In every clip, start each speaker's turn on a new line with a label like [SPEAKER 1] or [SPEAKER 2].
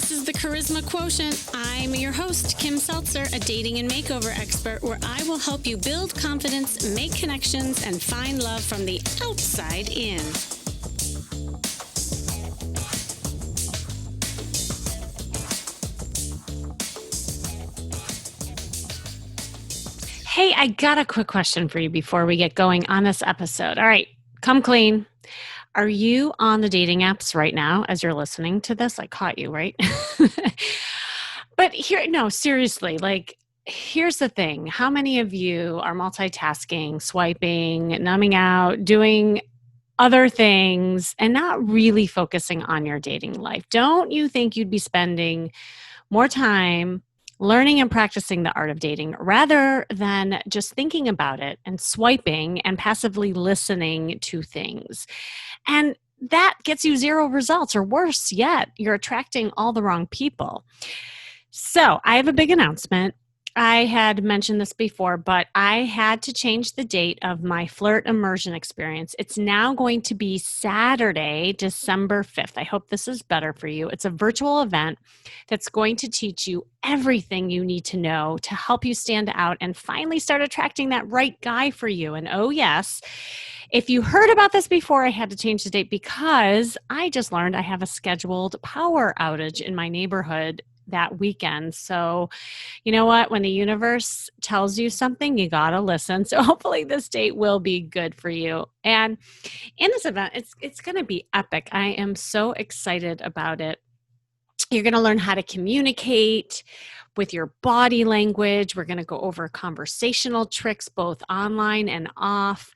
[SPEAKER 1] This is the Charisma Quotient. I'm your host, Kim Seltzer, a dating and makeover expert, where I will help you build confidence, make connections, and find love from the outside in. Hey, I got a quick question for you before we get going on this episode. All right, come clean. Are you on the dating apps right now as you're listening to this? I caught you, right? But no, seriously, here's the thing. How many of you are multitasking, swiping, numbing out, doing other things, and not really focusing on your dating life? Don't you think you'd be spending more time learning and practicing the art of dating rather than just thinking about it and swiping and passively listening to things? And that gets you zero results, or worse yet, you're attracting all the wrong people. So I have a big announcement. I had mentioned this before, but I had to change the date of my flirt immersion experience. It's now going to be Saturday, December 5th. I hope this is better for you. It's a virtual event that's going to teach you everything you need to know to help you stand out and finally start attracting that right guy for you. And oh yes, if you heard about this before, I had to change the date because I just learned I have a scheduled power outage in my neighborhood that weekend. So you know what? When the universe tells you something, you got to listen. So hopefully this date will be good for you. And in this event, it's going to be epic. I am so excited about it. You're going to learn how to communicate with your body language. We're going to go over conversational tricks, both online and off.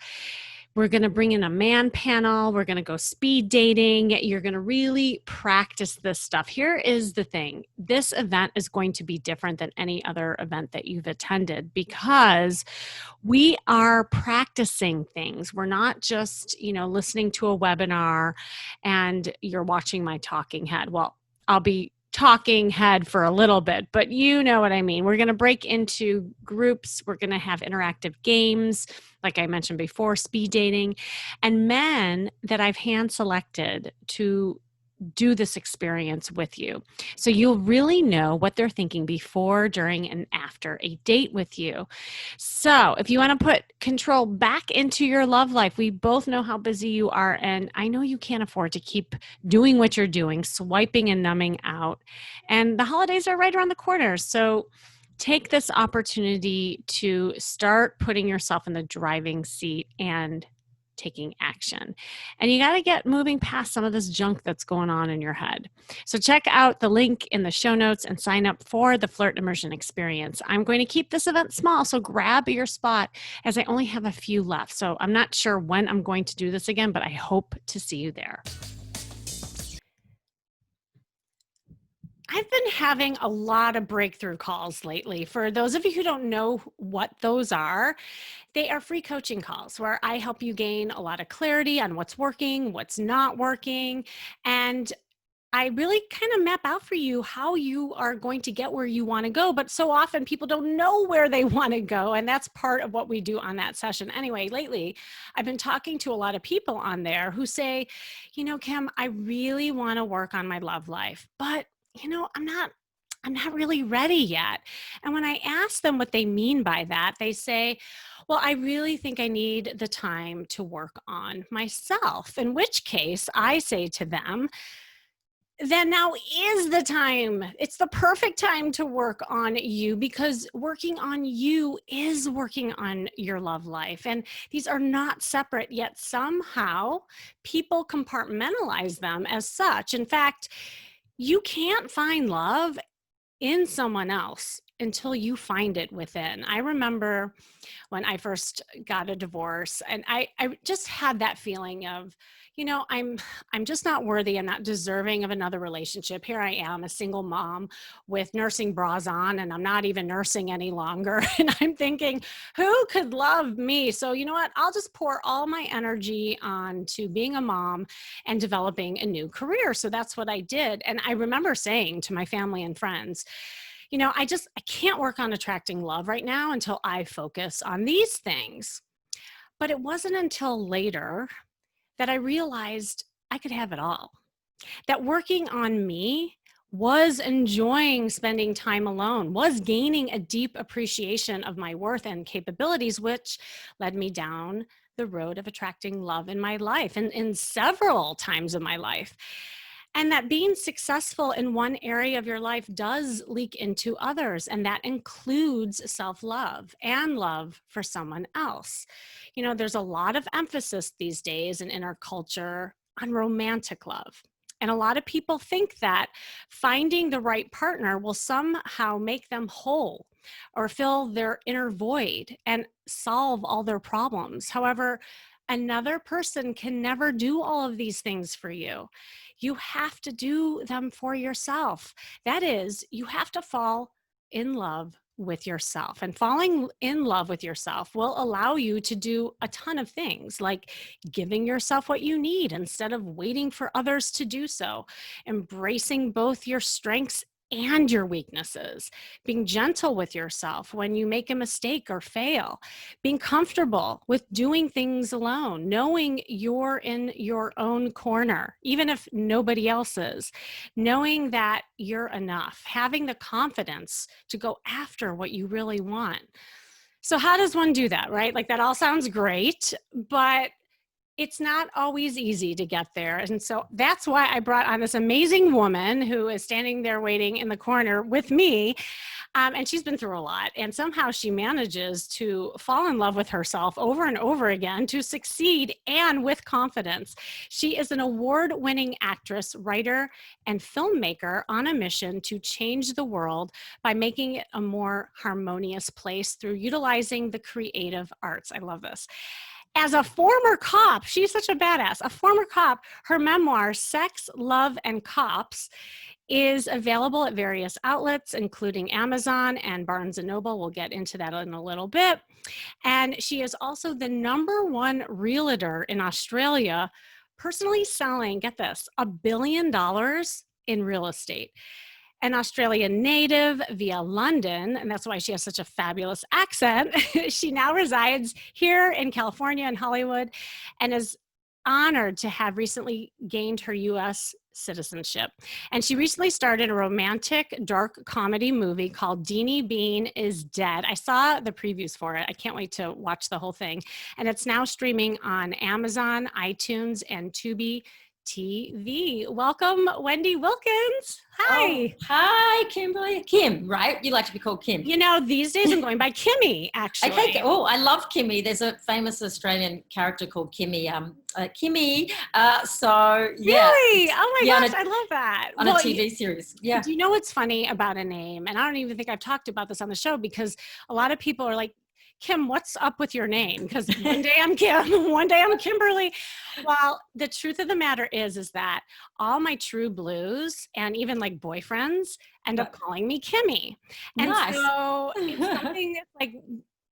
[SPEAKER 1] We're going to bring in a man panel. We're going to go speed dating. You're going to really practice this stuff. Here is the thing. This event is going to be different than any other event that you've attended because we are practicing things. We're not just, listening to a webinar and you're watching my talking head. Well, I'll be talking head for a little bit, but you know what I mean. We're going to break into groups. We're going to have interactive games, like I mentioned before, speed dating, and men that I've hand selected to do this experience with you. So you'll really know what they're thinking before, during, and after a date with you. So if you want to put control back into your love life, we both know how busy you are, and I know you can't afford to keep doing what you're doing, swiping and numbing out. And the holidays are right around the corner. So take this opportunity to start putting yourself in the driving seat and taking action. And you got to get moving past some of this junk that's going on in your head. So check out the link in the show notes and sign up for the Flirt Immersion Experience. I'm going to keep this event small, so grab your spot as I only have a few left. So I'm not sure when I'm going to do this again, but I hope to see you there. I've been having a lot of breakthrough calls lately. For those of you who don't know what those are, they are free coaching calls where I help you gain a lot of clarity on what's working, what's not working, and I really kind of map out for you how you are going to get where you want to go. But so often people don't know where they want to go, and that's part of what we do on that session. Anyway, lately, I've been talking to a lot of people on there who say, Kim, I really want to work on my love life, but I'm not really ready yet. And when I ask them what they mean by that, they say, well, I really think I need the time to work on myself. In which case I say to them, then now is the time. It's the perfect time to work on you, because working on you is working on your love life. And these are not separate, yet somehow people compartmentalize them as such. In fact, you can't find love in someone else until you find it within. I remember when I first got a divorce, and I just had that feeling of, I'm just not worthy. I'm not deserving of another relationship. Here I am, a single mom with nursing bras on, and I'm not even nursing any longer. And I'm thinking, who could love me? So you know what? I'll just pour all my energy on to being a mom and developing a new career. So that's what I did. And I remember saying to my family and friends, I can't work on attracting love right now until I focus on these things. But it wasn't until later that I realized I could have it all. That working on me was enjoying spending time alone, was gaining a deep appreciation of my worth and capabilities, which led me down the road of attracting love in my life and in several times in my life. And that being successful in one area of your life does leak into others. And that includes self-love and love for someone else. You know, there's a lot of emphasis these days and in our culture on romantic love. And a lot of people think that finding the right partner will somehow make them whole or fill their inner void and solve all their problems. However, another person can never do all of these things for you. You have to do them for yourself. That is, you have to fall in love with yourself. And falling in love with yourself will allow you to do a ton of things, like giving yourself what you need instead of waiting for others to do so, embracing both your strengths and your weaknesses, being gentle with yourself when you make a mistake or fail, being comfortable with doing things alone, knowing you're in your own corner, even if nobody else is, knowing that you're enough, having the confidence to go after what you really want. So how does one do that, right? Like that all sounds great, but it's not always easy to get there. And so that's why I brought on this amazing woman who is standing there waiting in the corner with me. And she's been through a lot. And somehow she manages to fall in love with herself over and over again to succeed and with confidence. She is an award-winning actress, writer, and filmmaker on a mission to change the world by making it a more harmonious place through utilizing the creative arts. I love this. As a former cop, she's such a badass. A former cop, her memoir, Sex, Love, and Cops, is available at various outlets, including Amazon and Barnes & Noble. We'll get into that in a little bit. And she is also the #1 realtor in Australia, personally selling, get this, $1 billion in real estate. An Australian native via London, and that's why she has such a fabulous accent. She now resides here in California and Hollywood and is honored to have recently gained her US citizenship. And she recently starred in a romantic dark comedy movie called Deanie Bean is Dead. I saw the previews for it. I can't wait to watch the whole thing. And it's now streaming on Amazon, iTunes, and Tubi TV. Welcome, Wendy Wilkins.
[SPEAKER 2] Oh,
[SPEAKER 1] Hi.
[SPEAKER 2] hi, Kimberly. Kim, right? You like to be called Kim.
[SPEAKER 1] You know, these days I'm going by Kimmy, actually.
[SPEAKER 2] Okay. Oh, I love Kimmy. There's a famous Australian character called Kimmy. Kimmy. So yeah.
[SPEAKER 1] Really? Oh my
[SPEAKER 2] Yeah,
[SPEAKER 1] gosh, I love that.
[SPEAKER 2] on a TV series. Yeah.
[SPEAKER 1] Do you know what's funny about a name? And I don't even think I've talked about this on the show because a lot of people are like, Kim, what's up with your name? Because one day I'm Kim, one day I'm Kimberly. Well, the truth of the matter is that all my true blues and even like boyfriends end up calling me Kimmy. And
[SPEAKER 2] Nice.
[SPEAKER 1] so it's something that's like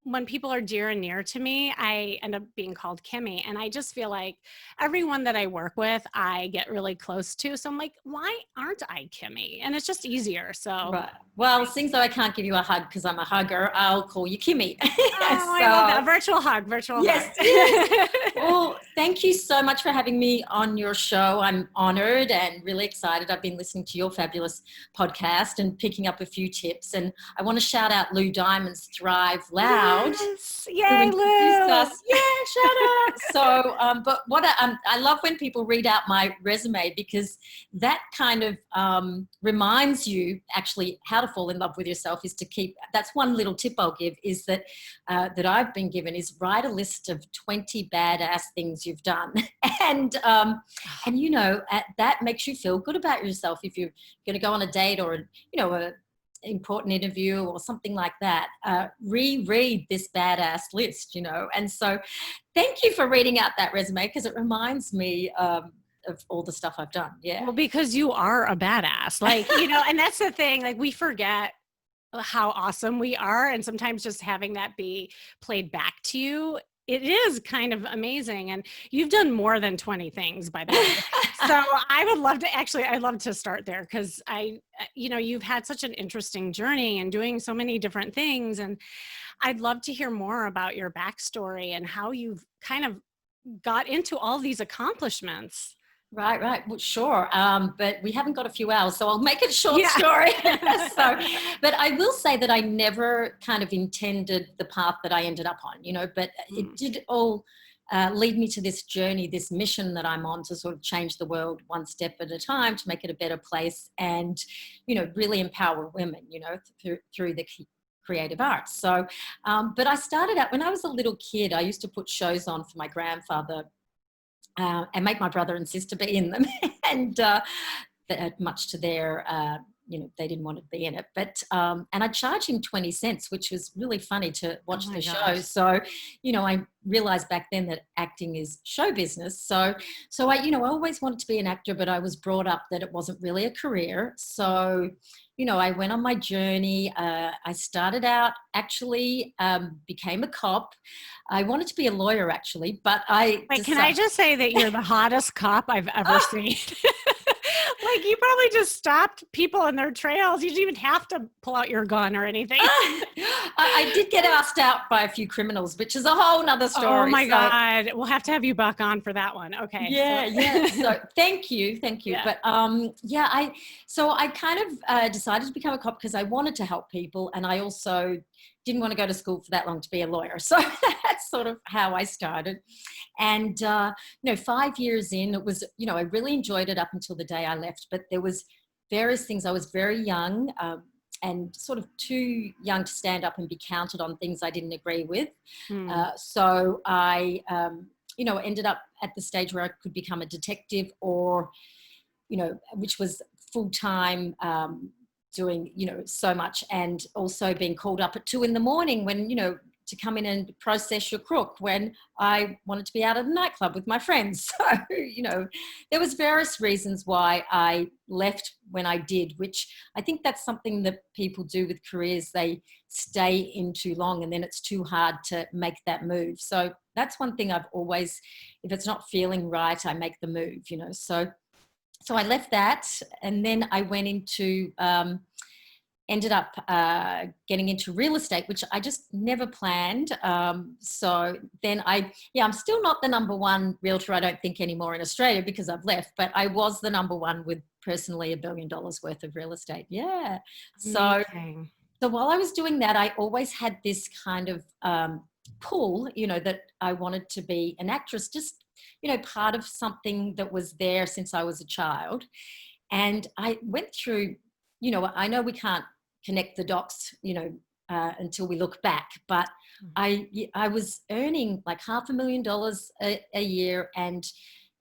[SPEAKER 1] when people are dear and near to me, I end up being called Kimmy. And I just feel like everyone that I work with, I get really close to. So I'm like, why aren't I Kimmy? And it's just easier. So,
[SPEAKER 2] Right. Well, since though I can't give you a hug because I'm a hugger, I'll call you Kimmy.
[SPEAKER 1] oh, I love that. Virtual hug, virtual
[SPEAKER 2] Yes.
[SPEAKER 1] hug.
[SPEAKER 2] Well, thank you so much for having me on your show. I'm honored and really excited. I've been listening to your fabulous podcast and picking up a few tips. And I want to shout out Lou Diamond's Thrive Loud.
[SPEAKER 1] Yes. Yay, Lou.
[SPEAKER 2] Us. Yeah, shout out. So, but what I love when people read out my resume because that kind of reminds you actually how to fall in love with yourself is to keep, that's one little tip I'll give is that that I've been given is write a list of 20 badass things you've done. and you know, that makes you feel good about yourself if you're going to go on a date or, you know, a important interview or something like that, reread this badass list, you know. And so thank you for reading out that resume because it reminds me of all the stuff I've done. Yeah.
[SPEAKER 1] Well, because you are a badass, like, you know, and that's the thing, like we forget how awesome we are. And sometimes just having that be played back to you, it is kind of amazing. And you've done more than 20 things, by the way. So I would love to I'd love to start there because you know, you've had such an interesting journey and doing so many different things. And I'd love to hear more about your backstory and how you've kind of got into all these accomplishments.
[SPEAKER 2] Right, right. Well, sure. But we haven't got a few hours, so I'll make it a short
[SPEAKER 1] Yeah.
[SPEAKER 2] story. But I will say that I never kind of intended the path that I ended up on, but it did all lead me to this journey, this mission that I'm on to sort of change the world one step at a time to make it a better place and, really empower women, through the creative arts. So, but I started out when I was a little kid. I used to put shows on for my grandfather and make my brother and sister be in them. And much to their, they didn't want to be in it. But, and I charged him 20 cents, which was really funny to watch the show. So, I realized back then that acting is show business. So I always wanted to be an actor, but I was brought up that it wasn't really a career. So, I went on my journey. I started out actually, became a cop. I wanted to be a lawyer actually, but
[SPEAKER 1] Can I just say that you're the hottest cop I've ever seen? Like you probably just stopped people in their trails. You didn't even have to pull out your gun or anything.
[SPEAKER 2] I did get asked out by a few criminals, which is a whole nother story.
[SPEAKER 1] Oh my God. We'll have to have you back on for that one. Okay.
[SPEAKER 2] Yeah. So thank you.
[SPEAKER 1] Yeah.
[SPEAKER 2] But I kind of decided to become a cop because I wanted to help people, and I also didn't want to go to school for that long to be a lawyer. So that's sort of how I started. And 5 years in, it was, I really enjoyed it up until the day I left. But there was various things. I was very young. And sort of too young to stand up and be counted on things I didn't agree with. So I, ended up at the stage where I could become a detective or, which was full-time, doing, so much, and also being called up at 2 a.m. when, to come in and process your crook when I wanted to be out at a nightclub with my friends. So, there was various reasons why I left when I did, which I think that's something that people do with careers. They stay in too long and then it's too hard to make that move. So that's one thing I've always, if it's not feeling right, I make the move, So I left that, and then I went into, ended up getting into real estate, which I just never planned. So then I'm still not the number one realtor, I don't think, anymore in Australia because I've left, but I was the number one with personally $1 billion worth of real estate. Yeah. So while I was doing that, I always had this kind of pull, that I wanted to be an actress, just, part of something that was there since I was a child. And I went through, I know we can't connect the dots, until we look back, but I was earning like $500,000 a year and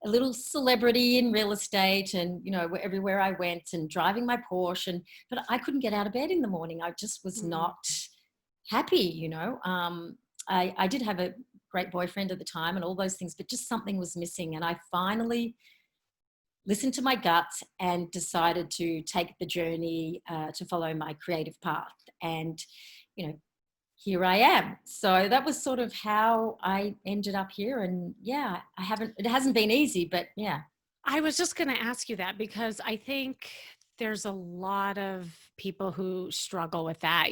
[SPEAKER 2] a little celebrity in real estate, and everywhere I went, and driving my Porsche, but I couldn't get out of bed in the morning. I just was not happy. I did have a great boyfriend at the time and all those things, but just something was missing. And I finally listened to my gut and decided to take the journey to follow my creative path. And, here I am. So that was sort of how I ended up here. And yeah, it hasn't been easy, but yeah.
[SPEAKER 1] I was just going to ask you that because I think there's a lot of people who struggle with that.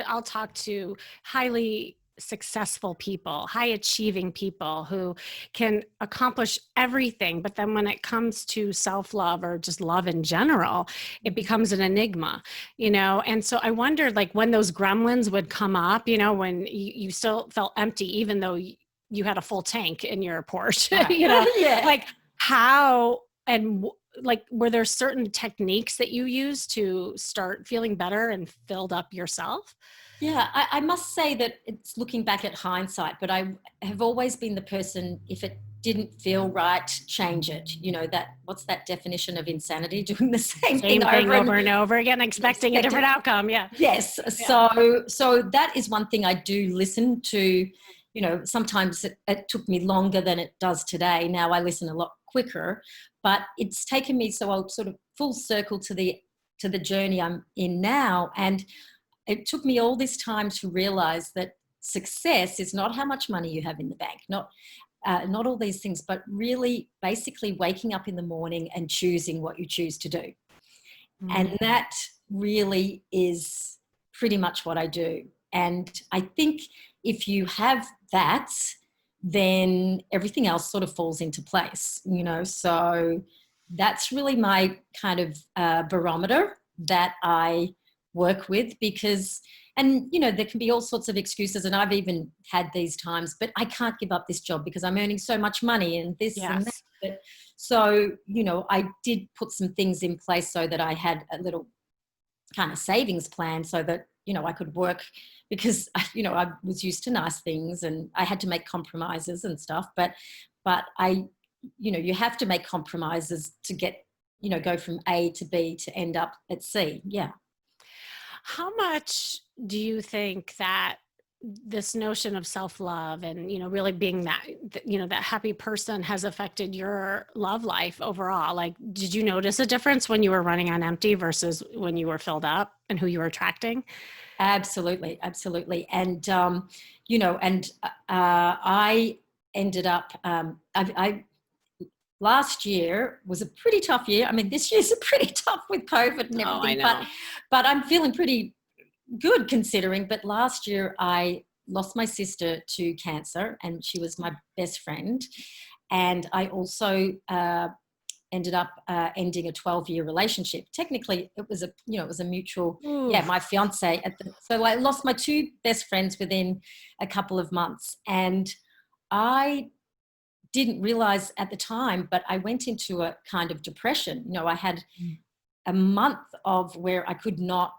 [SPEAKER 1] I'll talk to highly successful people, high achieving people who can accomplish everything. But then when it comes to self-love or just love in general, it becomes an enigma, And so I wondered, like, when those gremlins would come up, when you still felt empty, even though you had a full tank in your Porsche,
[SPEAKER 2] Yeah.
[SPEAKER 1] like how, and like, were there certain techniques that you used to start feeling better and filled up yourself?
[SPEAKER 2] Yeah, I must say that it's looking back at hindsight, but I have always been the person, if it didn't feel right, change it. What's that definition of insanity? Doing the same thing
[SPEAKER 1] over and over again, expecting a different outcome. Yeah.
[SPEAKER 2] Yes. So that is one thing I do listen to. Sometimes it took me longer than it does today. Now I listen a lot quicker, but it's taken me, so I'll sort of full circle to the journey I'm in now. And it took me all this time to realize that success is not how much money you have in the bank, not all these things, but really basically waking up in the morning and choosing what you choose to do. And that really is pretty much what I do. And I think if you have that, then everything else sort of falls into place, you know. So that's really my kind of barometer that I work with, because, and you know, there can be all sorts of excuses, and I've even had these times, but I can't give up this job because I'm earning so much money and this and that.
[SPEAKER 1] Yes.
[SPEAKER 2] But, so, you know, I did put some things in place so that I had a little kind of savings plan so that, you know, I could work, because, you know, I was used to nice things and I had to make compromises and stuff. But I, you know, you have to make compromises to get, you know, go from A to B to end up at C. Yeah.
[SPEAKER 1] How much do you think that this notion of self-love and, you know, really being that, you know, that happy person has affected your love life overall? Like, did you notice a difference when you were running on empty versus when you were filled up, and who you were attracting?
[SPEAKER 2] Absolutely, absolutely. And, you know, and I ended up, I last year was a pretty tough year. I mean, this year's a pretty tough with COVID and
[SPEAKER 1] Oh, I
[SPEAKER 2] everything,
[SPEAKER 1] know.
[SPEAKER 2] but I'm feeling pretty good considering. But last year I lost my sister to cancer, and she was my best friend. And I also ended up ending a 12-year relationship. Technically, it was a, you know, it was a mutual,
[SPEAKER 1] Ooh.
[SPEAKER 2] yeah, my fiance. So I lost my two best friends within a couple of months, and I didn't realize at the time, but I went into a kind of depression. You know, I had a month of where I could not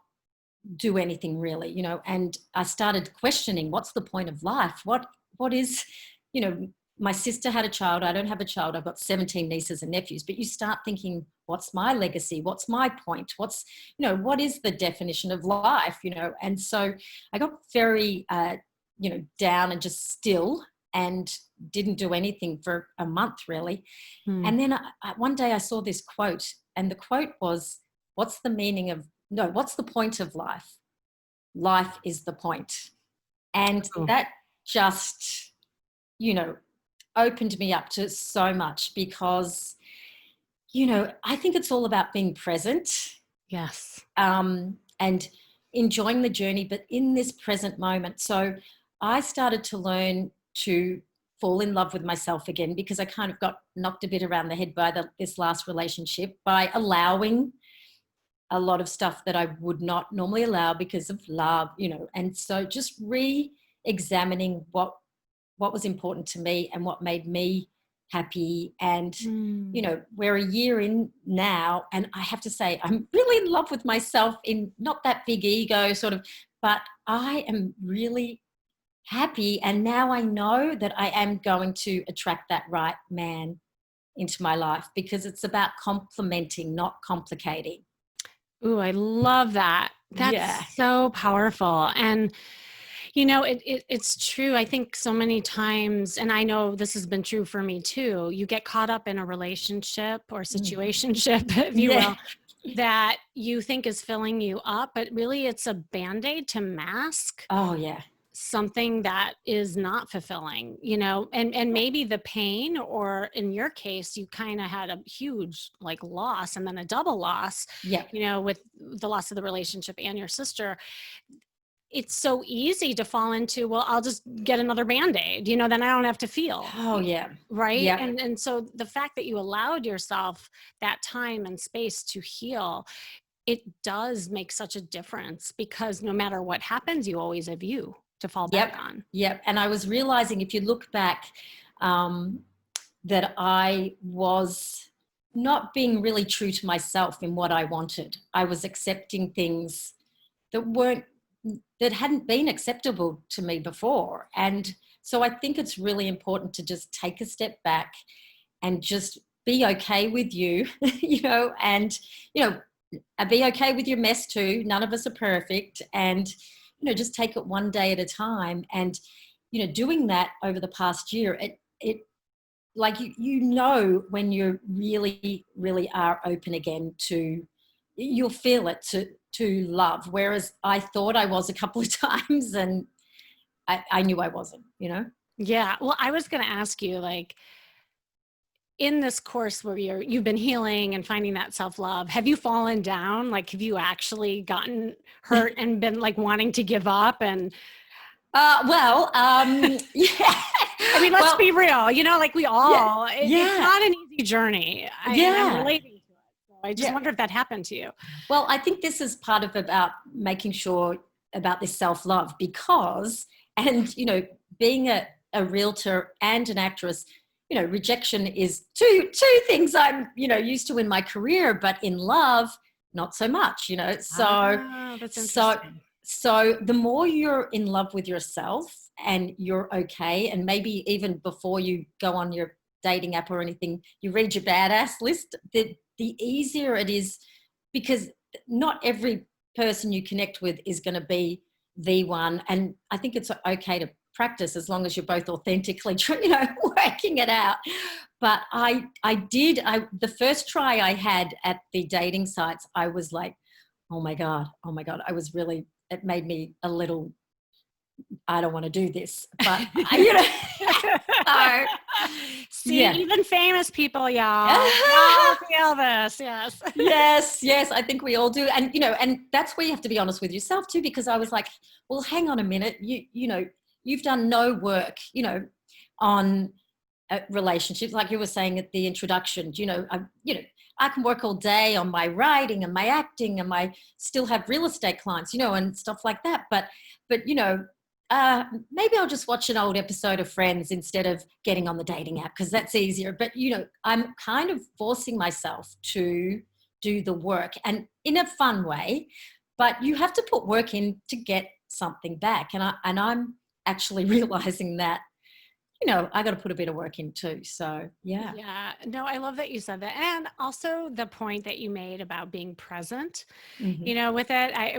[SPEAKER 2] do anything really, you know, and I started questioning, what's the point of life? What is, you know, my sister had a child, I don't have a child, I've got 17 nieces and nephews, but you start thinking, what's my legacy? What's my point? What's, you know, what is the definition of life, you know? And so I got very, you know, down and just still, and didn't do anything for a month really.
[SPEAKER 1] Hmm.
[SPEAKER 2] And then one day I saw this quote, and the quote was, what's the meaning of, no, what's the point of life? Life is the point. And
[SPEAKER 1] Oh,
[SPEAKER 2] that just, you know, opened me up to so much, because, you know, I think it's all about being present,
[SPEAKER 1] yes.
[SPEAKER 2] and enjoying the journey, but in this present moment. So I started to learn to fall in love with myself again, because I kind of got knocked a bit around the head by this last relationship, by allowing a lot of stuff that I would not normally allow because of love, you know. And so just re-examining what was important to me and what made me happy. And, you
[SPEAKER 1] Hmm.
[SPEAKER 2] know, we're a year in now, and I have to say, I'm really in love with myself, in not that big ego sort of, but I am really happy. And now I know that I am going to attract that right man into my life, because it's about complementing, not complicating.
[SPEAKER 1] Ooh, I love that.
[SPEAKER 2] Yeah.
[SPEAKER 1] That's so powerful. And you know, it's true. I think so many times, and I know this has been true for me too, you get caught up in a relationship or
[SPEAKER 2] Mm.
[SPEAKER 1] situationship, if you
[SPEAKER 2] Yeah.
[SPEAKER 1] will, that you think is filling you up, but really it's a band-aid to mask
[SPEAKER 2] Oh, yeah.
[SPEAKER 1] something that is not fulfilling, you know, and maybe the pain, or in your case, you kind of had a huge like loss and then a double loss,
[SPEAKER 2] Yeah.
[SPEAKER 1] you know, with the loss of the relationship and your sister. It's so easy to fall into, well, I'll just get another Band-Aid, you know, then I don't have to feel,
[SPEAKER 2] Oh, yeah.
[SPEAKER 1] right?
[SPEAKER 2] Yeah.
[SPEAKER 1] And so the fact that you allowed yourself that time and space to heal, it does make such a difference, because no matter what happens, you always have you to fall back
[SPEAKER 2] Yep.
[SPEAKER 1] on.
[SPEAKER 2] Yep. And I was realizing, if you look back, um, that I was not being really true to myself in what I wanted. I was accepting things that weren't, that hadn't been acceptable to me before. And so I think it's really important to just take a step back and just be okay with you, you know, and, you know, be okay with your mess too. None of us are perfect. And, you know, just take it one day at a time. And, you know, doing that over the past year, it like, you know, when you really, really are open again to, you'll feel it, to love. Whereas I thought I was a couple of times, and I knew I wasn't, you know?
[SPEAKER 1] Yeah. Well, I was going to ask you, like, in this course where you've been healing and finding that self-love, have you fallen down? Like, have you actually gotten hurt and been like wanting to give up? And
[SPEAKER 2] Yeah.
[SPEAKER 1] I mean, let's
[SPEAKER 2] Well,
[SPEAKER 1] be real, you know, like we all, it's
[SPEAKER 2] yeah,
[SPEAKER 1] not an easy journey. And I'm
[SPEAKER 2] yeah,
[SPEAKER 1] relating to it. So I just
[SPEAKER 2] yeah.
[SPEAKER 1] wonder if that happened to you.
[SPEAKER 2] Well, I think this is part of about making sure about this self-love because, and, you know, being a realtor and an actress, you know, rejection is two things I'm, you know, used to in my career, but in love, not so much, you know.
[SPEAKER 1] Oh, that's
[SPEAKER 2] So,
[SPEAKER 1] interesting.
[SPEAKER 2] so the more you're in love with yourself and you're okay, and maybe even before you go on your dating app or anything, you read your badass list, the easier it is because not every person you connect with is going to be the one. And I think it's okay to practice as long as you're both authentically, you know, working it out. But the first try I had at the dating sites, I was like, oh my God, I was really, it made me a little, I don't want to do this, but you know, so
[SPEAKER 1] See,
[SPEAKER 2] yeah.
[SPEAKER 1] even famous people, y'all feel this. Yes.
[SPEAKER 2] Yes, yes, I think we all do. And, you know, and that's where you have to be honest with yourself too, because I was like, well, hang on a minute. You know, you've done no work, you know, on relationships. Like you were saying at the introduction, you know, I can work all day on my writing and my acting and my still have real estate clients, you know, and stuff like that. But, you know, maybe I'll just watch an old episode of Friends instead of getting on the dating app because that's easier. But, you know, I'm kind of forcing myself to do the work and in a fun way, but you have to put work in to get something back. And I'm actually realizing that, you know, I got to put a bit of work in too. So yeah.
[SPEAKER 1] Yeah, no, I love that you said that. And also the point that you made about being present,
[SPEAKER 2] Mm-hmm.
[SPEAKER 1] you know, with it. I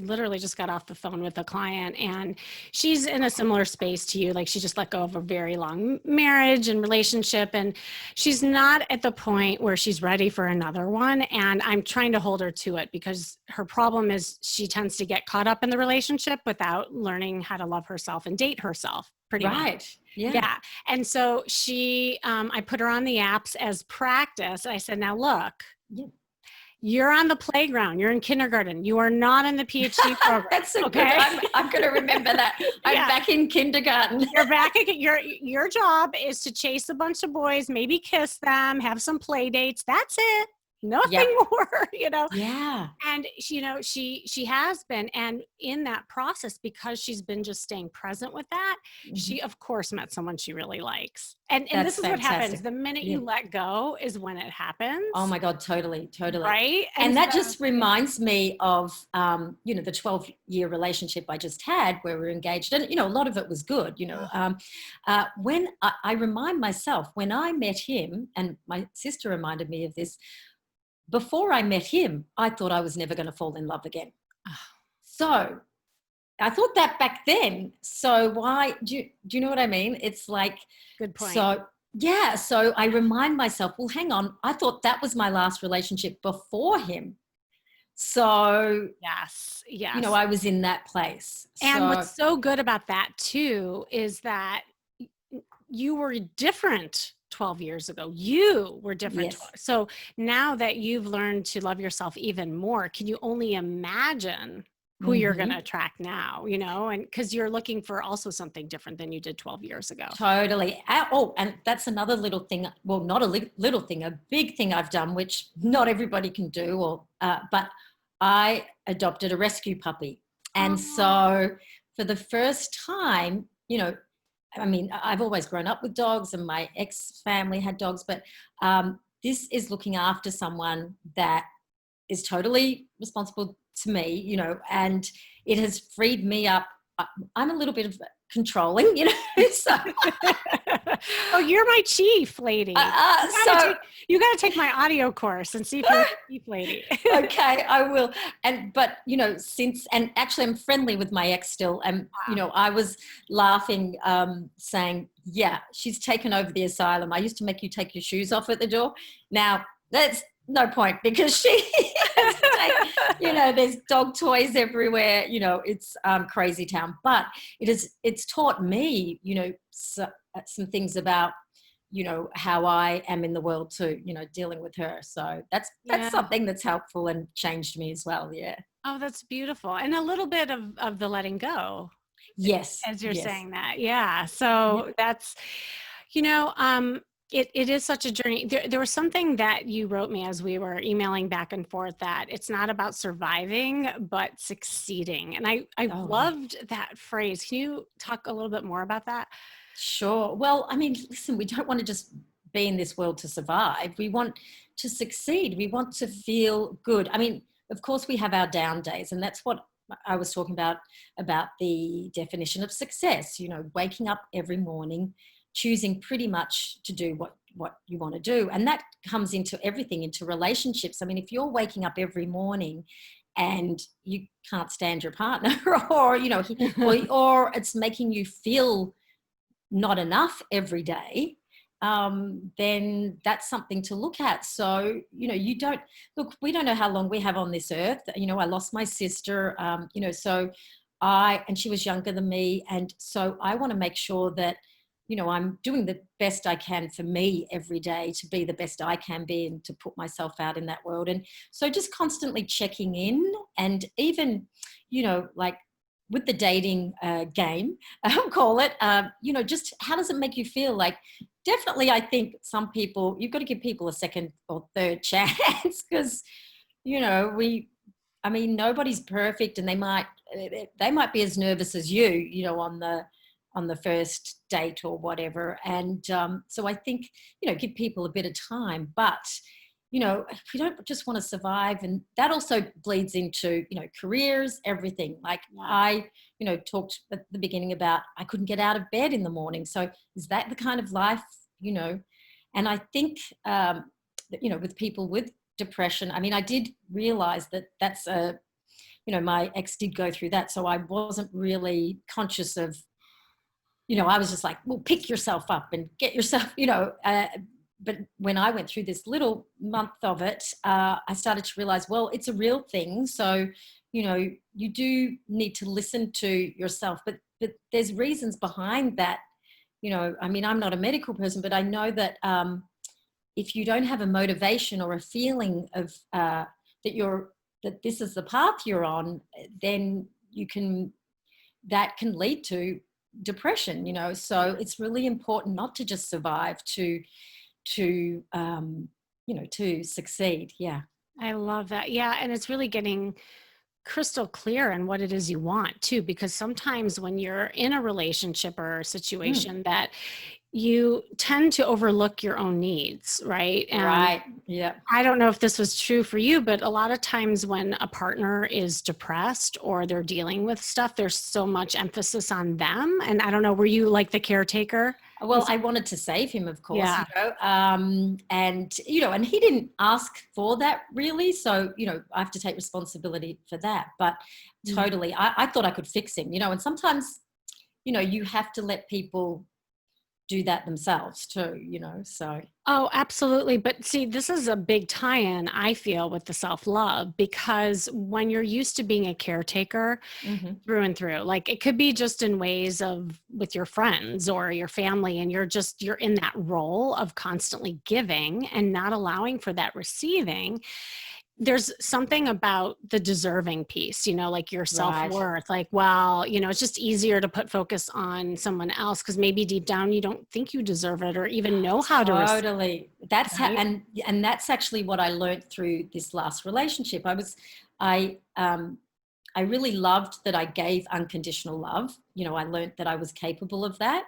[SPEAKER 1] literally just got off the phone with a client and she's in a similar space to you. Like she just let go of a very long marriage and relationship. And she's not at the point where she's ready for another one. And I'm trying to hold her to it because her problem is she tends to get caught up in the relationship without learning how to love herself and date herself pretty much.
[SPEAKER 2] Right. Yeah.
[SPEAKER 1] Yeah. And so I put her on the apps as practice. I said, now look,
[SPEAKER 2] Yeah.
[SPEAKER 1] you're on the playground. You're in kindergarten. You are not in the PhD program.
[SPEAKER 2] That's a good,
[SPEAKER 1] Okay.
[SPEAKER 2] I'm going to remember that. I'm
[SPEAKER 1] Yeah.
[SPEAKER 2] back in kindergarten.
[SPEAKER 1] You're back again. Your job is to chase a bunch of boys, maybe kiss them, have some play dates. That's it.
[SPEAKER 2] Yep.
[SPEAKER 1] Nothing more, you know.
[SPEAKER 2] Yeah.
[SPEAKER 1] And you know, she has been, and in that process, because she's been just staying present with that,
[SPEAKER 2] Mm-hmm.
[SPEAKER 1] she of course met someone she really likes. And
[SPEAKER 2] That's
[SPEAKER 1] this is what happens.
[SPEAKER 2] fantastic.
[SPEAKER 1] The minute
[SPEAKER 2] Yeah.
[SPEAKER 1] you let go is when it
[SPEAKER 2] Oh
[SPEAKER 1] happens,
[SPEAKER 2] my God, totally, totally.
[SPEAKER 1] right? And
[SPEAKER 2] And that
[SPEAKER 1] so
[SPEAKER 2] just reminds me of, you know, the 12-year relationship I just had where we were engaged. And, you know, a lot of it was good, you know. When I remind myself, when I met him, and my sister reminded me of this, before I met him, I thought I was never going to fall in love again. So I thought that back then. So why do you know what I mean? It's like,
[SPEAKER 1] good point.
[SPEAKER 2] so yeah. So I remind myself, well, hang on. I thought that was my last relationship before him. So,
[SPEAKER 1] Yes,
[SPEAKER 2] you know,
[SPEAKER 1] yes.
[SPEAKER 2] I was in that place.
[SPEAKER 1] And
[SPEAKER 2] So
[SPEAKER 1] what's so good about that too is that you were different 12 years ago. You were different.
[SPEAKER 2] yes,
[SPEAKER 1] So now that you've learned to love yourself even more, can you only imagine who you're going to
[SPEAKER 2] mm-hmm.
[SPEAKER 1] attract now, you know, and because you're looking for also something different than you did 12 years ago.
[SPEAKER 2] Totally. Oh, and that's another little thing. Well, not a little thing, a big thing I've done, which not everybody can do. But I adopted a rescue puppy, and
[SPEAKER 1] Oh,
[SPEAKER 2] so for the first time, you know, I mean, I've always grown up with dogs, and my ex-family had dogs, but this is looking after someone that is totally responsible to me, you know, and it has freed me up. I'm a little bit of controlling, you know, so
[SPEAKER 1] oh, you're my chief lady. You gotta
[SPEAKER 2] so
[SPEAKER 1] take you gotta take my audio course and see if you're a chief lady.
[SPEAKER 2] okay, I will. But you know, and actually I'm friendly with my ex still. And you
[SPEAKER 1] Wow.
[SPEAKER 2] know, I was laughing, saying, yeah, she's taken over the asylum. I used to make you take your shoes off at the door. Now that's no point because she has to take, you know, there's dog toys everywhere. You know, it's crazy town. But it's taught me, you know, some things about, you know, how I am in the world too, you know, dealing with her. So that's
[SPEAKER 1] Yeah.
[SPEAKER 2] something that's helpful and changed me as well. Yeah.
[SPEAKER 1] Oh, that's beautiful. And a little bit of the letting go.
[SPEAKER 2] Yes,
[SPEAKER 1] as you're
[SPEAKER 2] yes.
[SPEAKER 1] saying that. Yeah.
[SPEAKER 2] Yeah.
[SPEAKER 1] So that's, you know, it is such a journey. There was something that you wrote me as we were emailing back and forth that it's not about surviving, but succeeding. And I
[SPEAKER 2] Oh, yeah.
[SPEAKER 1] loved that phrase. Can you talk a little bit more about that?
[SPEAKER 2] Sure. Well, I mean, listen, we don't want to just be in this world to survive. We want to succeed. We want to feel good. I mean, of course, we have our down days, and that's what I was talking about the definition of success. You know, waking up every morning, choosing pretty much to do what you want to do, and that comes into everything, into relationships. I mean, if you're waking up every morning and you can't stand your partner, or you know, or it's making you feel not enough every day, then that's something to look at. So, you know, you don't look, we don't know how long we have on this earth. You know, I lost my sister, you know, so and she was younger than me. And so I want to make sure that, you know, I'm doing the best I can for me every day to be the best I can be and to put myself out in that world. And so just constantly checking in, and even, you know, like with the dating game, I'll call it, you know, just how does it make you feel? Like, definitely, I think some people, you've got to give people a second or third chance, because, you know, I mean, nobody's perfect, and they might be as nervous as you know, on the first date or whatever. And so I think, you know, give people a bit of time, but you know, we don't just want to survive. And that also bleeds into, you know, careers, everything. Like you know, talked at the beginning about I couldn't get out of bed in the morning. So is that the kind of life, you know? And I think, that, you know, with people with depression, I mean, I did realize that that's you know, my ex did go through that. So I wasn't really conscious of, you know, I was just like, well, pick yourself up and get yourself, you know, but when I went through this little month of it, I started to realize, well, it's a real thing. So, you know, you do need to listen to yourself, but there's reasons behind that. You know, I mean, I'm not a medical person, but I know that if you don't have a motivation or a feeling of that this is the path you're on, then that can lead to depression. You know, so it's really important not to just survive, to you know, to succeed. Yeah.
[SPEAKER 1] I love that. Yeah. And it's really getting crystal clear on what it is you want too, because sometimes when you're in a relationship or a
[SPEAKER 2] Mm,
[SPEAKER 1] situation that you tend to overlook your own needs, right? And
[SPEAKER 2] right. Yeah.
[SPEAKER 1] I don't know if this was true for you, but a lot of times when a partner is depressed or they're dealing with stuff, there's so much emphasis on them. And I don't know, were you like the caretaker?
[SPEAKER 2] Well, I wanted to save him, of course, you
[SPEAKER 1] Yeah.
[SPEAKER 2] know, and you know, and he didn't ask for that really, so you know, I have to take responsibility for that. But
[SPEAKER 1] Mm.
[SPEAKER 2] totally, I thought I could fix him, you know, and sometimes, you know, you have to let people do that themselves too, you know. So
[SPEAKER 1] Oh, absolutely. But see, this is a big tie in, I feel, with the self love, because when you're used to being a caretaker,
[SPEAKER 2] mhm.
[SPEAKER 1] through and through. Like it could be just in ways of with your friends or your family, and you're in that role of constantly giving and not allowing for that receiving. There's something about the deserving piece, you know, like your
[SPEAKER 2] Right.
[SPEAKER 1] self-worth, like, well, you know, it's just easier to put focus on someone else because maybe deep down you don't think you deserve it or even know how to receive,
[SPEAKER 2] Totally. That's how,
[SPEAKER 1] right?
[SPEAKER 2] and that's actually what I learned through this last relationship. I I really loved that I gave unconditional love. You know, I learned that I was capable of that,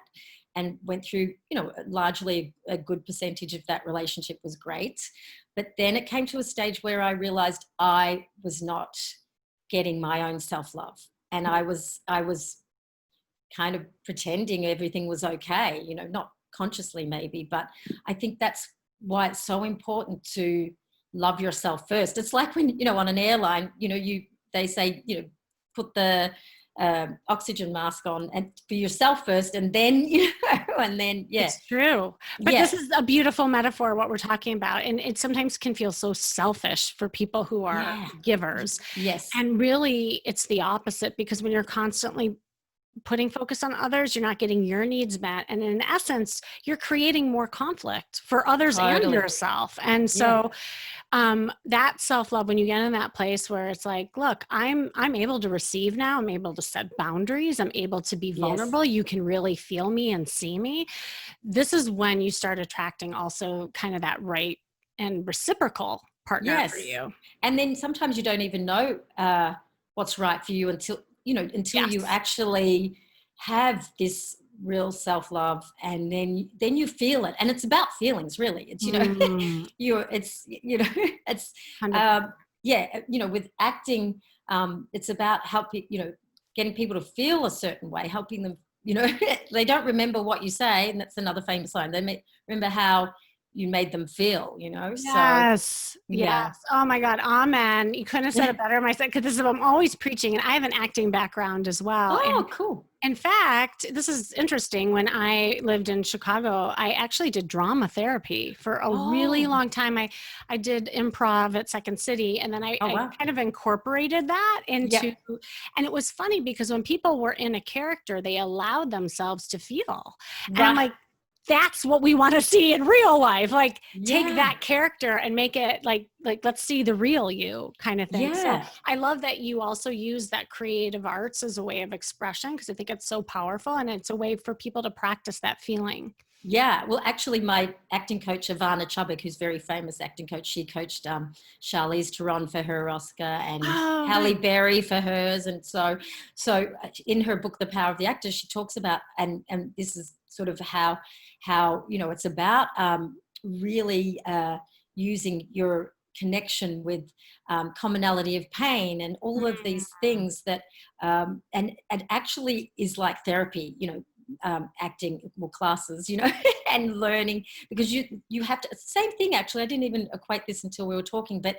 [SPEAKER 2] and went through, you know, largely a good percentage of that relationship was great. But then it came to a stage where I realized I was not getting my own self-love. And I was kind of pretending everything was okay, you know, not consciously maybe, but I think that's why it's so important to love yourself first. It's like when, you know, on an airline, you know, they say, you know, put the oxygen mask on and for yourself first, and then, you know, and then, yeah,
[SPEAKER 1] It's true. But this
[SPEAKER 2] yeah,
[SPEAKER 1] is a beautiful metaphor, what we're talking about. And it sometimes can feel so selfish for people who are
[SPEAKER 2] yeah,
[SPEAKER 1] givers.
[SPEAKER 2] yes,
[SPEAKER 1] And really, it's the opposite because when you're constantly putting focus on others, you're not getting your needs met. And in essence, you're creating more conflict for others and
[SPEAKER 2] Totally.
[SPEAKER 1] yourself. And
[SPEAKER 2] Yeah.
[SPEAKER 1] so that self-love, when you get in that place where it's like, look, I'm able to receive now, I'm able to set boundaries, I'm able to be
[SPEAKER 2] Yes.
[SPEAKER 1] vulnerable, you can really feel me and see me. This is when you start attracting also kind of that right and reciprocal partner for
[SPEAKER 2] Yes.
[SPEAKER 1] you.
[SPEAKER 2] And then sometimes you don't even know what's right for you until, until you
[SPEAKER 1] Yes.
[SPEAKER 2] actually have this real self-love, and then you feel it. And it's about feelings, really. It's,
[SPEAKER 1] Mm,
[SPEAKER 2] it's,
[SPEAKER 1] 100%.
[SPEAKER 2] yeah, with acting, it's about helping, getting people to feel a certain way, helping them, they don't remember what you say. And that's another famous line. They remember how you made them feel, so
[SPEAKER 1] Yes. Yes.
[SPEAKER 2] yeah.
[SPEAKER 1] Oh my God. Amen. You couldn't have said it better myself, because this is, I'm always preaching, and I have an acting background as well. And
[SPEAKER 2] Oh, cool.
[SPEAKER 1] in fact, this is interesting. When I lived in Chicago, I actually did drama therapy for a really
[SPEAKER 2] Oh,
[SPEAKER 1] long time. I did improv at Second City, and then
[SPEAKER 2] oh,
[SPEAKER 1] I
[SPEAKER 2] wow.
[SPEAKER 1] kind of incorporated that into,
[SPEAKER 2] Yep.
[SPEAKER 1] and it was funny because when people were in a character, they allowed themselves to feel. And I'm
[SPEAKER 2] Right.
[SPEAKER 1] like, that's what we want to see in real life. Like, take
[SPEAKER 2] Yeah.
[SPEAKER 1] that character and make it like let's see the real you kind of thing. So
[SPEAKER 2] Yeah.
[SPEAKER 1] I love that you also use that creative arts as a way of expression, because I think it's so powerful, and it's a way for people to practice that feeling.
[SPEAKER 2] Yeah. Well, actually, my acting coach, Ivana Chubbuck, who's a very famous acting coach, she coached Charlize Theron for her Oscar, and
[SPEAKER 1] Oh,
[SPEAKER 2] Halle
[SPEAKER 1] nice.
[SPEAKER 2] Berry for hers. And so in her book, The Power of the Actor, she talks about, and this is sort of how it's about really using your connection with commonality of pain and all of
[SPEAKER 1] Mm.
[SPEAKER 2] these things that and actually is like therapy, acting, well, classes, and learning, because you have to, same thing actually. I didn't even equate this until we were talking, but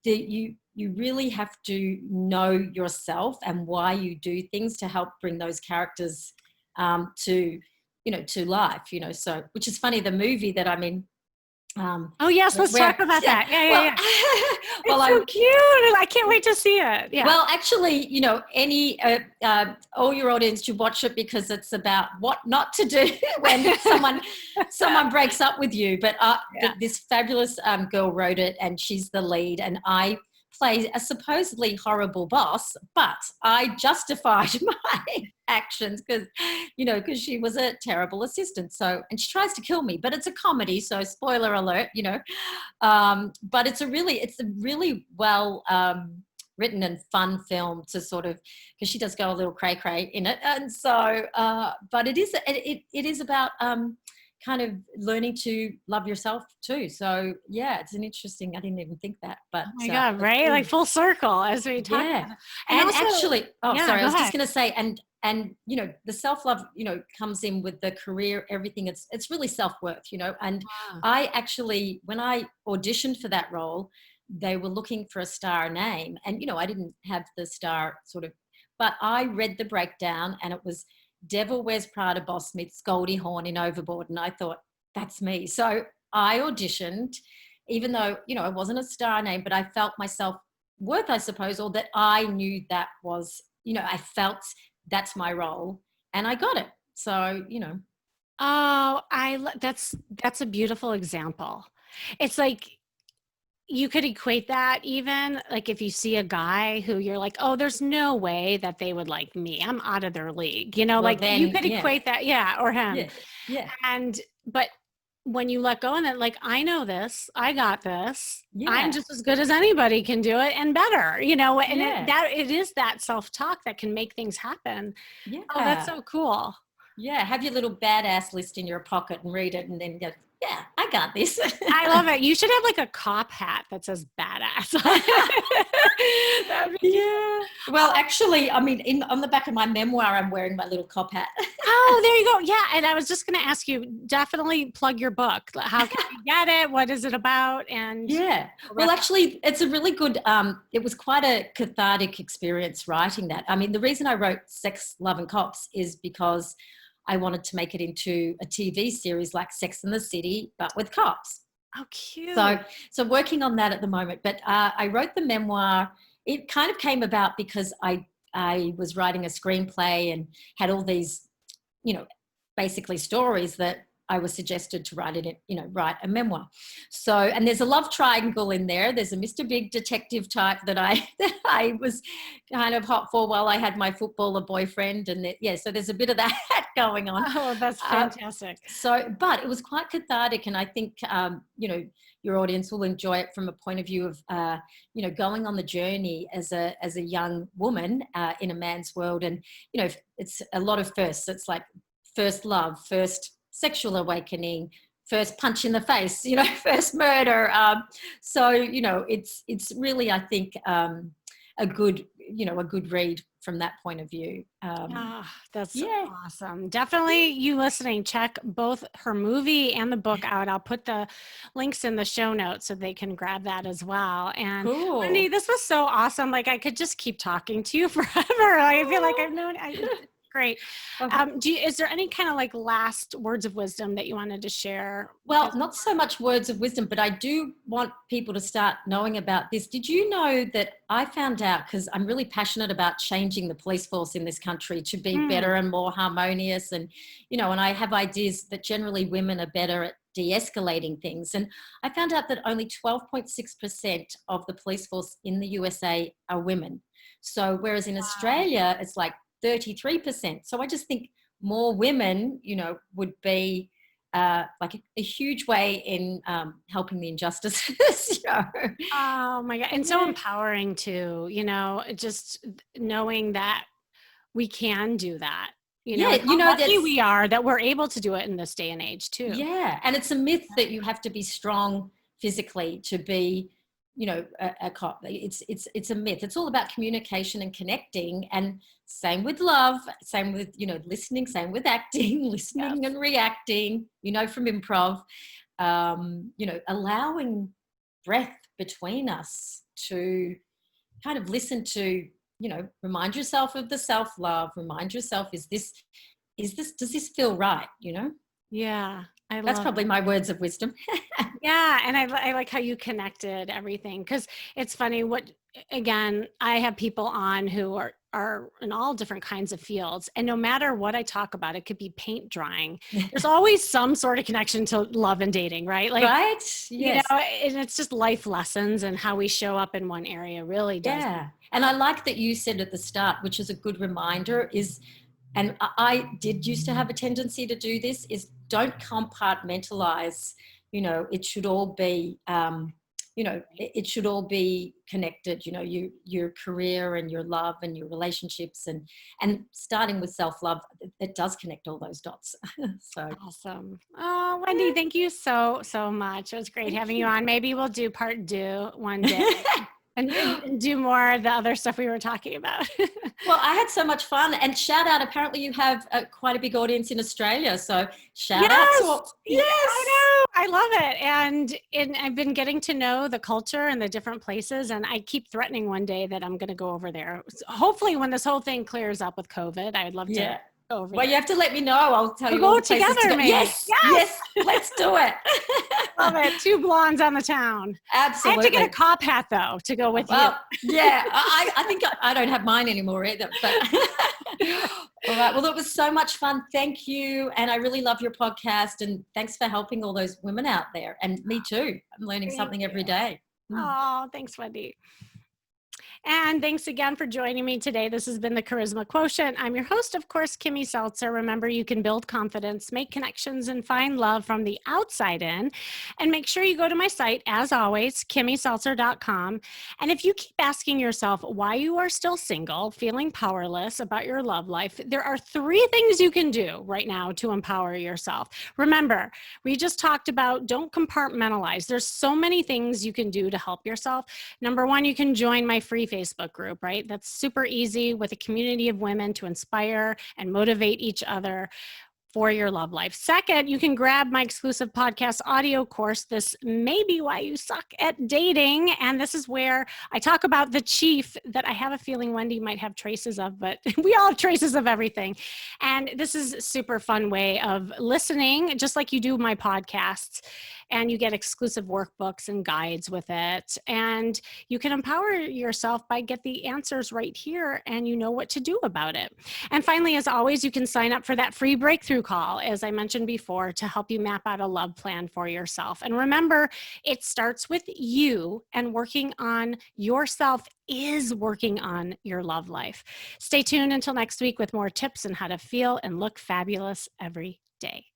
[SPEAKER 2] you really have to know yourself and why you do things to help bring those characters to to life, so, which is funny, the movie that I'm in,
[SPEAKER 1] Oh yes, let's talk
[SPEAKER 2] where
[SPEAKER 1] about
[SPEAKER 2] yeah,
[SPEAKER 1] that. Yeah, yeah,
[SPEAKER 2] well,
[SPEAKER 1] yeah.
[SPEAKER 2] well,
[SPEAKER 1] It's so cute. I can't wait to see it. Yeah.
[SPEAKER 2] well, actually, any all your audience should watch it, because it's about what not to do when someone breaks up with you. But
[SPEAKER 1] Yeah.
[SPEAKER 2] this fabulous girl wrote it, and she's the lead, and I play a supposedly horrible boss, but I justified my actions because she was a terrible assistant. So, and she tries to kill me, but it's a comedy, so spoiler alert, but it's a really well written and fun film to sort of, because she does go a little cray cray in it. And so but it is about kind of learning to love yourself too. So yeah, it's an interesting, I didn't even think that, but
[SPEAKER 1] Oh my God,
[SPEAKER 2] that's
[SPEAKER 1] right? Like
[SPEAKER 2] good.
[SPEAKER 1] full circle as we talk
[SPEAKER 2] Yeah.
[SPEAKER 1] about it. And
[SPEAKER 2] And
[SPEAKER 1] also,
[SPEAKER 2] actually, oh,
[SPEAKER 1] yeah,
[SPEAKER 2] sorry, I
[SPEAKER 1] go
[SPEAKER 2] was just
[SPEAKER 1] ahead.
[SPEAKER 2] going to say, and the self-love, comes in with the career, everything. It's really self-worth, and
[SPEAKER 1] Wow.
[SPEAKER 2] I actually, when I auditioned for that role, they were looking for a star name, and I didn't have the star sort of, but I read the breakdown, and it was Devil Wears Prada boss meets Goldie Hawn in Overboard, and I thought, that's me. So I auditioned, even though it wasn't a star name, but I felt myself worth, I suppose, or that I knew that was, I felt that's my role, and I got it. So,
[SPEAKER 1] Oh, that's a beautiful example. It's like you could equate that, even like if you see a guy who you're like, oh, there's no way that they would like me. I'm out of their league.
[SPEAKER 2] well,
[SPEAKER 1] Like you
[SPEAKER 2] then,
[SPEAKER 1] could
[SPEAKER 2] yeah,
[SPEAKER 1] equate that, yeah, or him.
[SPEAKER 2] yeah, yeah,
[SPEAKER 1] But when you let go and then, like, I know this, I got this. I'm
[SPEAKER 2] yeah,
[SPEAKER 1] just as good as anybody can do it, and better, and
[SPEAKER 2] yeah,
[SPEAKER 1] it is that self-talk that can make things happen. Oh, that's
[SPEAKER 2] yeah,
[SPEAKER 1] so cool.
[SPEAKER 2] yeah. Have your little badass list in your pocket and read it, and then go, yeah, I got this.
[SPEAKER 1] I love it. You should have like a cop hat that says badass on it. That'd be cute.
[SPEAKER 2] Yeah. Well, actually, I mean, on the back of my memoir, I'm wearing my little cop hat.
[SPEAKER 1] Oh, there you go. Yeah. And I was just going to ask you, definitely plug your book. How can we get it? What is it about? And
[SPEAKER 2] Yeah. Well, actually, it's a really good, it was quite a cathartic experience writing that. I mean, the reason I wrote Sex, Love and Cops is because I wanted to make it into a TV series like Sex and the City, but with cops.
[SPEAKER 1] oh, cute.
[SPEAKER 2] So working on that at the moment. But I wrote the memoir. It kind of came about because I I was writing a screenplay and had all these, basically stories that I was suggested to write a memoir. So, and there's a love triangle in there. There's a Mr. Big detective type that I was kind of hot for while I had my footballer boyfriend. And so there's a bit of that going on.
[SPEAKER 1] Oh, that's fantastic.
[SPEAKER 2] But it was quite cathartic. And I think, your audience will enjoy it from a point of view of, going on the journey as a young woman in a man's world. And, it's a lot of firsts. It's like first love, first sexual awakening, first punch in the face, first murder. It's really, I think, a good read from that point of view.
[SPEAKER 1] That's awesome. Definitely, you listening, check both her movie and the book out. I'll put the links in the show notes so they can grab that as well. And
[SPEAKER 2] cool.
[SPEAKER 1] Wendy, this was so awesome. Like, I could just keep talking to you forever. I feel like I've known great. Is there any kind of like last words of wisdom that you wanted to share?
[SPEAKER 2] Well, not so much words of wisdom, but I do want people to start knowing about this. Did you know that I found out, because I'm really passionate about changing the police force in this country to be better and more harmonious, and and I have ideas that generally women are better at de-escalating things. And I found out that only 12.6% of the police force in the USA are women. So whereas in Australia, it's like 33%. So I just think more women, would be like a huge way in helping the injustices.
[SPEAKER 1] Oh my God. And so empowering too, just knowing that we can do that. How lucky we are that we're able to do it in this day and age too.
[SPEAKER 2] Yeah. And it's a myth that you have to be strong physically to be a cop. It's a myth. It's all about communication and connecting, and same with love, same with, listening, same with acting, listening and reacting, from improv, allowing breath between us to kind of listen to, remind yourself of the self-love, remind yourself, does this feel right?
[SPEAKER 1] Yeah.
[SPEAKER 2] That's probably my words of wisdom.
[SPEAKER 1] Yeah. And I like how you connected everything, because it's funny again, I have people on who are in all different kinds of fields. And no matter what I talk about, it could be paint drying. There's always some sort of connection to love and dating, right? Like, right? Yes. And it's just life lessons, and how we show up in one area really does.
[SPEAKER 2] Yeah. And I like that you said at the start, which is a good reminder, and I did used to have a tendency to do this, is don't compartmentalize. It should all be, it should all be connected, your career and your love and your relationships, and starting with self-love, it does connect all those dots. So
[SPEAKER 1] awesome. Oh, Wendy, thank you so much. It was great having you on. Maybe we'll do part 2 one day. And do more of the other stuff we were talking about.
[SPEAKER 2] Well, I had so much fun. And shout out, apparently you have quite a big audience in Australia. So shout out to all.
[SPEAKER 1] Yes, I know. I love it. And I've been getting to know the culture and the different places. And I keep threatening one day that I'm going to go over there. Hopefully when this whole thing clears up with COVID, I'd love to.
[SPEAKER 2] Well, you have to let me know. I'll tell you.
[SPEAKER 1] We'll go together, maybe.
[SPEAKER 2] Yes, let's do it.
[SPEAKER 1] Love it. 2 blondes on the town.
[SPEAKER 2] Absolutely.
[SPEAKER 1] I have to get a cop hat though to go with you.
[SPEAKER 2] Yeah, I think I don't have mine anymore either. But all right. Well, it was so much fun. Thank you, and I really love your podcast. And thanks for helping all those women out there, and me too. I'm learning something every day.
[SPEAKER 1] Oh, thanks, Wendy. And thanks again for joining me today. This has been the Charisma Quotient. I'm your host, of course, Kimmy Seltzer. Remember, you can build confidence, make connections, and find love from the outside in. And make sure you go to my site, as always, kimmyseltzer.com. And if you keep asking yourself why you are still single, feeling powerless about your love life, there are 3 things you can do right now to empower yourself. Remember, we just talked about don't compartmentalize. There's so many things you can do to help yourself. Number 1, you can join my free Facebook group, right? That's super easy, with a community of women to inspire and motivate each other for your love life. Second, you can grab my exclusive podcast audio course, This May Be Why You Suck at Dating. And this is where I talk about the chief that I have a feeling Wendy might have traces of, but we all have traces of everything. And this is a super fun way of listening, just like you do my podcasts. And you get exclusive workbooks and guides with it. And you can empower yourself by get the answers right here, and you know what to do about it. And finally, as always, you can sign up for that free breakthrough call, as I mentioned before, to help you map out a love plan for yourself. And remember, it starts with you, and working on yourself is working on your love life. Stay tuned until next week with more tips on how to feel and look fabulous every day.